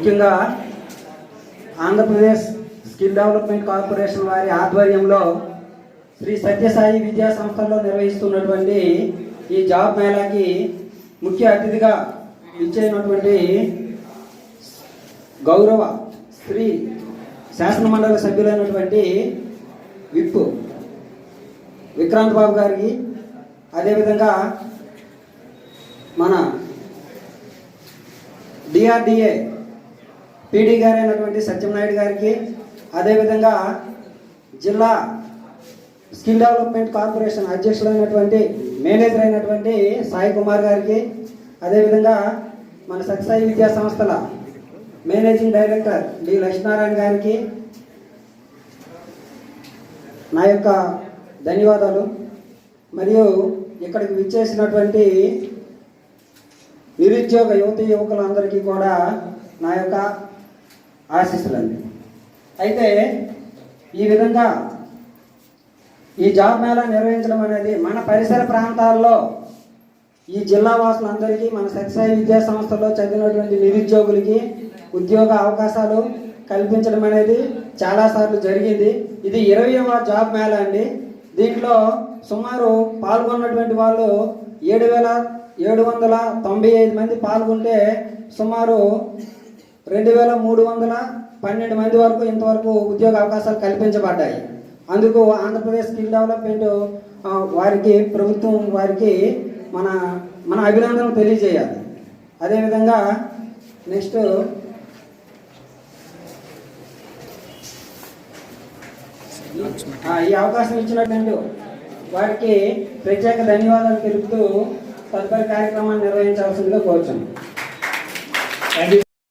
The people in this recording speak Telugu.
ముఖ్యంగా ఆంధ్రప్రదేశ్ స్కిల్ డెవలప్మెంట్ కార్పొరేషన్ వారి ఆధ్వర్యంలో శ్రీ సత్యసాయి విద్యా సంస్థల్లో నిర్వహిస్తున్నటువంటి ఈ జాబ్ మేళాకి ముఖ్య అతిథిగా ఇచ్చేటువంటి గౌరవ శ్రీ శాసనమండలి సభ్యులైనటువంటి విప్ విక్రాంత్ బాబు గారికి, అదేవిధంగా మన డిఆర్డిఏ పీడీ గారైనటువంటి సత్యనాయుడు గారికి, అదేవిధంగా జిల్లా స్కిల్ డెవలప్మెంట్ కార్పొరేషన్ అధ్యక్షులైనటువంటి మేనేజర్ అయినటువంటి సాయి కుమార్ గారికి, అదేవిధంగా మన సత్యసాయి విద్యా సంస్థల మేనేజింగ్ డైరెక్టర్ డి లక్ష్మీనారాయణ గారికి నా యొక్క ధన్యవాదాలు. మరియు ఇక్కడికి విచ్చేసినటువంటి నిరుద్యోగ యువకులందరికీ కూడా నా యొక్క ఆశీస్సులండి. అయితే ఈ విధంగా ఈ జాబ్ మేళా నిర్వహించడం అనేది మన పరిసర ప్రాంతాల్లో ఈ జిల్లా వాసులందరికీ, మన సత్యసాయి విద్యా సంస్థల్లో చదివినటువంటి నిరుద్యోగులకి ఉద్యోగ అవకాశాలు కల్పించడం అనేది చాలాసార్లు జరిగింది. ఇది 20వ జాబ్ మేళా అండి. దీంట్లో సుమారు పాల్గొన్నటువంటి వాళ్ళు 7,795 మంది పాల్గొంటే సుమారు 2,312 మంది వరకు ఇంతవరకు ఉద్యోగ అవకాశాలు కల్పించబడ్డాయి. అందుకు ఆంధ్రప్రదేశ్ స్కిల్ డెవలప్మెంట్ వారికి, ప్రభుత్వం వారికి మన అభినందనలు తెలియజేయాలి. అదేవిధంగా నెక్స్ట్ ఈ అవకాశం ఇచ్చినటువంటి వారికి ప్రత్యేక ధన్యవాదాలు తెలుపుతూ తదుపరి కార్యక్రమాన్ని నిర్వహించాల్సిందిగా కోరుచున్నాను.